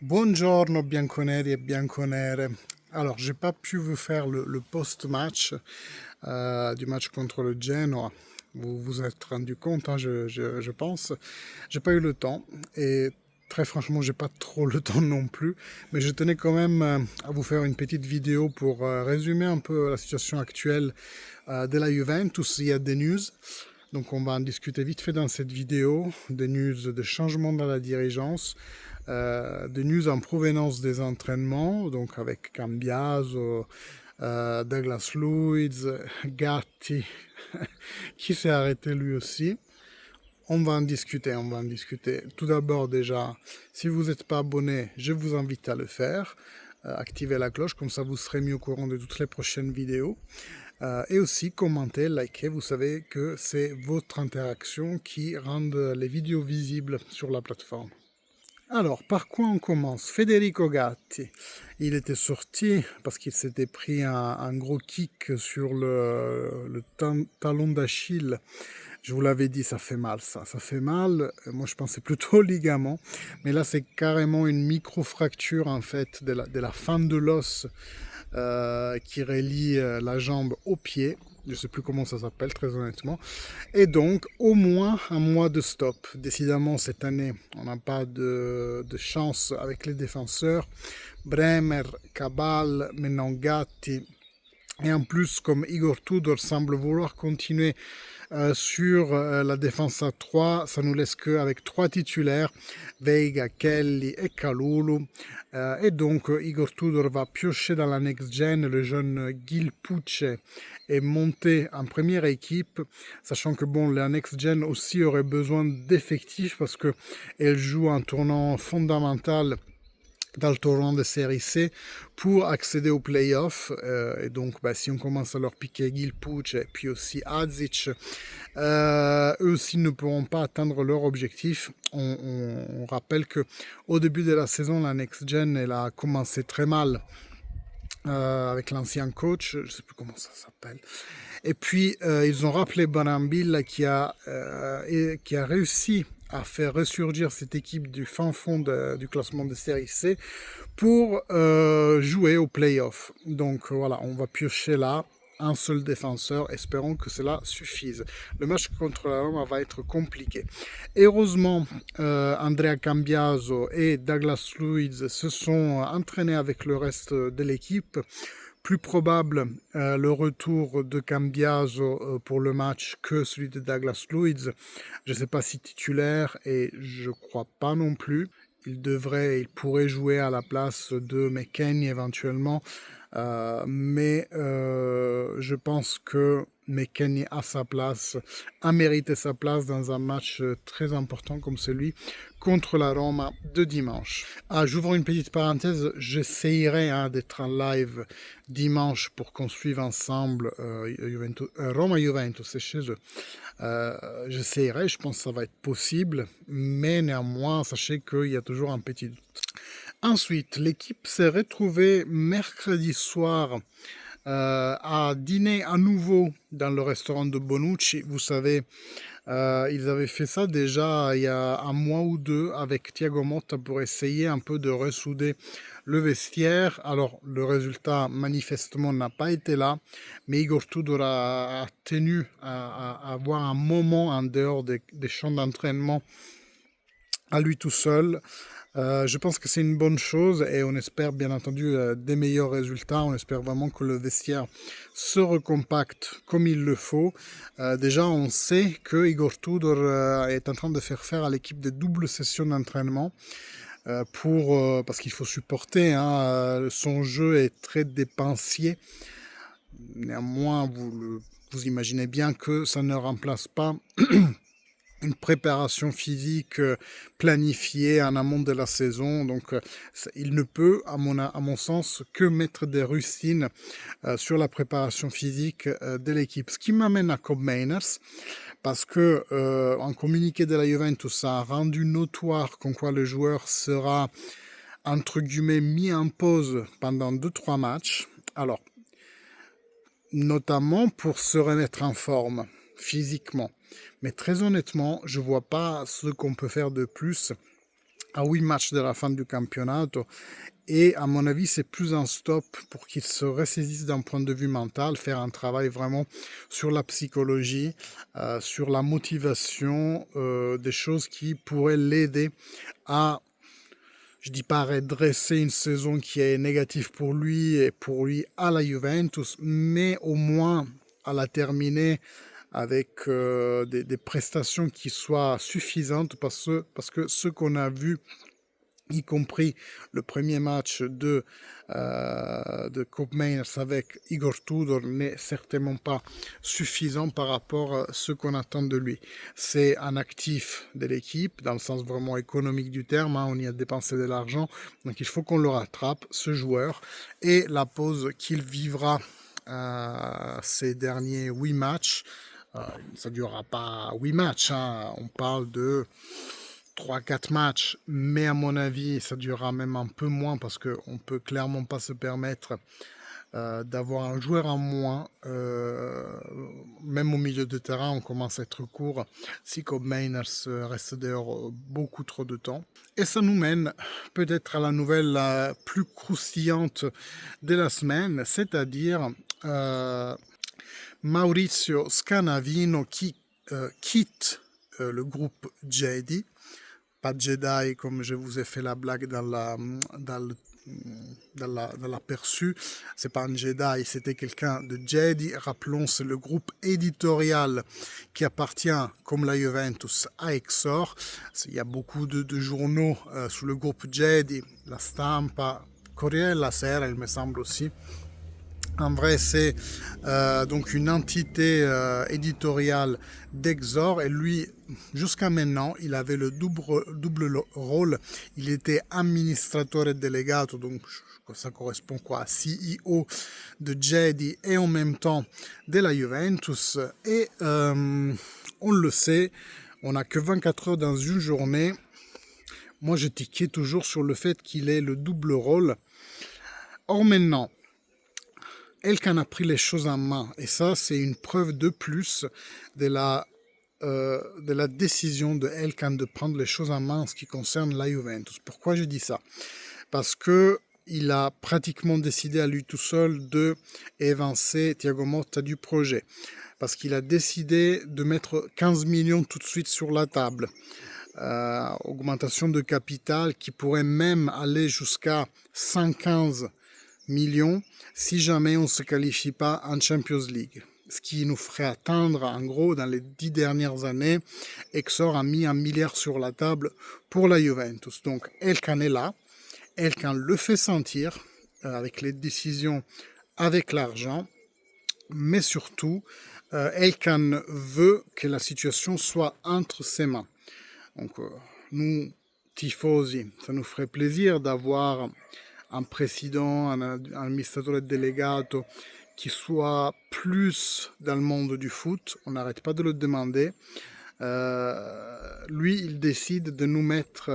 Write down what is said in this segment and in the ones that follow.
Buongiorno bianconeri e bianconere. Alors, j'ai pas pu vous faire le post-match du match contre le Genoa. Vous vous êtes rendu compte, hein, je pense. J'ai pas eu le temps et très franchement, j'ai pas trop le temps non plus. Mais je tenais quand même à vous faire une petite vidéo pour résumer un peu la situation actuelle de la Juventus. Il y a des news. Donc on va en discuter vite fait dans cette vidéo, des news de changement dans la dirigeance, des news en provenance des entraînements, donc avec Cambiaso, Douglas Luiz, Gatti, qui s'est arrêté lui aussi. On va en discuter. Tout d'abord déjà, si vous n'êtes pas abonné, je vous invite à le faire. Activez la cloche, comme ça vous serez mis au courant de toutes les prochaines vidéos. Et aussi commentez, likez, vous savez que c'est votre interaction qui rend les vidéos visibles sur la plateforme. Alors, par quoi on commence? Federico Gatti, il était sorti parce qu'il s'était pris un gros kick sur le talon d'Achille. Je vous l'avais dit, ça fait mal, ça fait mal. Moi, je pensais plutôt au ligament, mais là, c'est carrément une micro-fracture en fait de la fente de l'os qui relie la jambe au pied. Je ne sais plus comment ça s'appelle, très honnêtement. Et donc, au moins un mois de stop. Décidément, cette année, on n'a pas de chance avec les défenseurs. Bremer, Cabal, Menongatti. Et en plus, comme Igor Tudor semble vouloir continuer sur la défense à 3, ça nous laisse qu'avec 3 titulaires, Veiga, Kelly et Kalulu. Et donc Igor Tudor va piocher dans la next-gen, le jeune Gil Puce est monté en première équipe, sachant que bon, la next-gen aussi aurait besoin d'effectifs parce qu'elle joue un tournant fondamental dans le tournoi de série C pour accéder aux playoffs. Et donc, bah, si on commence à leur piquer Gil Puce et puis aussi Adzic, eux aussi ne pourront pas atteindre leur objectif. On rappelle que au début de la saison, la Next Gen elle a commencé très mal avec l'ancien coach, je ne sais plus comment ça s'appelle. Et puis ils ont rappelé Bonambil qui a réussi à faire ressurgir cette équipe du fin fond du classement de série C pour jouer au playoff. Donc voilà, on va piocher là un seul défenseur, espérons que cela suffise. Le match contre la Roma va être compliqué. Heureusement, Andrea Cambiaso et Douglas Luiz se sont entraînés avec le reste de l'équipe. Plus probable le retour de Cambiaso pour le match que celui de Douglas Luiz. Je ne sais pas si titulaire et je crois pas non plus. Il pourrait jouer à la place de McKennie éventuellement, mais je pense que McKennie a mérité sa place dans un match très important comme celui contre la Roma de dimanche. Ah, j'ouvre une petite parenthèse, j'essayerai d'être en live dimanche pour qu'on suive ensemble Roma-Juventus, c'est chez eux. J'essayerai, je pense que ça va être possible, mais néanmoins, sachez qu'il y a toujours un petit doute. Ensuite, l'équipe s'est retrouvée mercredi soir à dîner à nouveau dans le restaurant de Bonucci. Vous savez, ils avaient fait ça déjà il y a un mois ou deux avec Thiago Motta pour essayer un peu de ressouder le vestiaire. Alors, le résultat manifestement n'a pas été là, mais Igor Tudor a tenu à avoir un moment en dehors des champs d'entraînement à lui tout seul. Je pense que c'est une bonne chose et on espère bien entendu des meilleurs résultats. On espère vraiment que le vestiaire se recompacte comme il le faut. Déjà, on sait que Igor Tudor est en train de faire à l'équipe des doubles sessions d'entraînement parce qu'il faut supporter. Son jeu est très dépensier. Néanmoins, vous imaginez bien que ça ne remplace pas une préparation physique planifiée en amont de la saison. Donc, il ne peut, à mon sens, que mettre des rustines sur la préparation physique de l'équipe. Ce qui m'amène à Cobb Mainers, parce que un communiqué de la Juventus a rendu notoire qu'en quoi le joueur sera, entre guillemets, mis en pause pendant 2-3 matchs. Alors, notamment pour se remettre en forme physiquement. Mais très honnêtement, je vois pas ce qu'on peut faire de plus à 8 matchs de la fin du campionato. Et à mon avis, c'est plus un stop pour qu'il se ressaisisse d'un point de vue mental, faire un travail vraiment sur la psychologie, sur la motivation, des choses qui pourraient l'aider à, je dis pas redresser une saison qui est négative pour lui et pour lui à la Juventus, mais au moins à la terminer avec des prestations qui soient suffisantes parce que ce qu'on a vu, y compris le premier match de Koopmeiners avec Igor Tudor, n'est certainement pas suffisant par rapport à ce qu'on attend de lui. C'est un actif de l'équipe, dans le sens vraiment économique du terme, hein, on y a dépensé de l'argent, donc il faut qu'on le rattrape, ce joueur, et la pause qu'il vivra ces derniers 8 matchs, ça ne durera pas 8 matchs, hein, on parle de 3-4 matchs, mais à mon avis, ça durera même un peu moins parce qu'on ne peut clairement pas se permettre d'avoir un joueur en moins. Même au milieu de terrain, on commence à être court si Koopmeiners reste dehors beaucoup trop de temps. Et ça nous mène peut-être à la nouvelle la plus croustillante de la semaine, c'est-à-dire Maurizio Scanavino qui quitte le groupe JD. Pas Jedi comme je vous ai fait la blague dans l'aperçu, c'est pas un Jedi, c'était quelqu'un de Jedi. Rappelons, c'est le groupe éditorial qui appartient, comme la Juventus, à Exor. Il y a beaucoup de journaux sous le groupe Jedi, La Stampa, Corriere della Sera, il me semble aussi. En vrai, c'est donc une entité éditoriale d'Exor et lui, jusqu'à maintenant, il avait le double rôle. Il était administratore delegato, donc ça correspond quoi, à CEO de Jedi et en même temps de la Juventus. Et on le sait, on n'a que 24 heures dans une journée. Moi, je tiquais toujours sur le fait qu'il ait le double rôle. Or maintenant, Elkann a pris les choses en main et ça c'est une preuve de plus de la décision de Elkann de prendre les choses en main en ce qui concerne la Juventus. Pourquoi je dis ça? Parce que il a pratiquement décidé à lui tout seul de évincer Thiago Motta du projet. Parce qu'il a décidé de mettre 15 millions tout de suite sur la table. Augmentation de capital qui pourrait même aller jusqu'à 115 millions si jamais on ne se qualifie pas en Champions League. Ce qui nous ferait attendre, en gros, dans les 10 dernières années, Exor a mis 1 milliard sur la table pour la Juventus. Donc Elkann est là, Elkann le fait sentir avec les décisions, avec l'argent, mais surtout, Elkann veut que la situation soit entre ses mains. Donc nous, tifosi, ça nous ferait plaisir d'avoir un président, un administratore delegato qui soit plus dans le monde du foot. On n'arrête pas de le demander. Lui, il décide de nous mettre,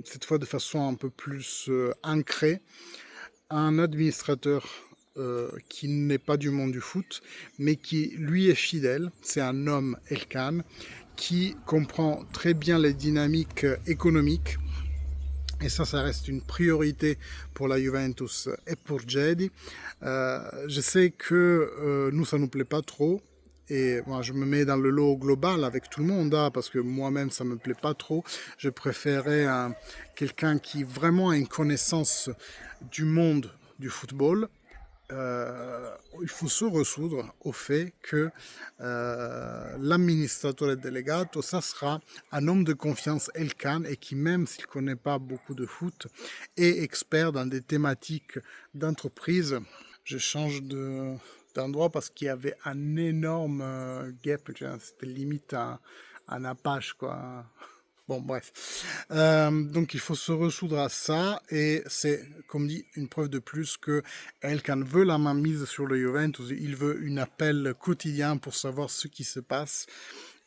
cette fois de façon un peu plus ancrée, un administrateur qui n'est pas du monde du foot, mais qui lui est fidèle. C'est un homme, Elkann, qui comprend très bien les dynamiques économiques. Et ça reste une priorité pour la Juventus et pour Jedi. Je sais que nous, ça ne nous plaît pas trop. Et moi, je me mets dans le lot global avec tout le monde, hein, parce que moi-même, ça ne me plaît pas trop. Je préférais quelqu'un qui vraiment a une connaissance du monde du football. Il faut se ressoudre au fait que l'amministratore delegato, ça sera un homme de confiance Elkann et qui, même s'il ne connaît pas beaucoup de foot, est expert dans des thématiques d'entreprise. Je change d'endroit parce qu'il y avait un énorme gap, c'était limite un Apache, quoi. Bon, bref. Donc, il faut se ressoudre à ça. Et c'est, comme dit, une preuve de plus que Elkann veut la main mise sur le Juventus. Il veut un appel quotidien pour savoir ce qui se passe.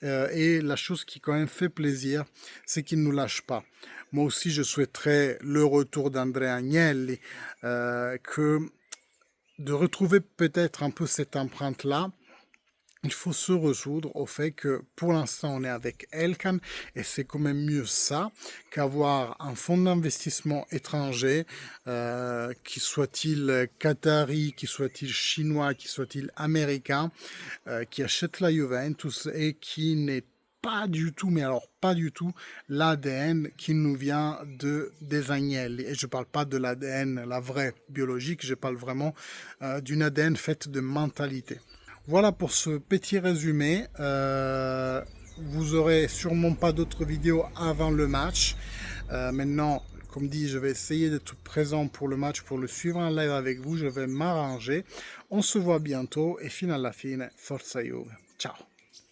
Et la chose qui, quand même, fait plaisir, c'est qu'il ne nous lâche pas. Moi aussi, je souhaiterais le retour d'Andrea Agnelli, de retrouver peut-être un peu cette empreinte-là. il faut se résoudre au fait que pour l'instant on est avec Elkan et c'est quand même mieux ça qu'avoir un fonds d'investissement étranger, qui soit-il qatari, qui soit-il chinois, qui soit-il américain, qui achète la Juventus et qui n'est pas du tout, mais alors pas du tout, l'ADN qui nous vient des Agnelli. Et je ne parle pas de l'ADN, la vraie biologique, je parle vraiment d'une ADN faite de mentalité. Voilà pour ce petit résumé. Vous aurez sûrement pas d'autres vidéos avant le match. Maintenant, comme dit, je vais essayer d'être présent pour le match, pour le suivre en live avec vous. Je vais m'arranger. On se voit bientôt et fino alla fine, forza Juve. Ciao.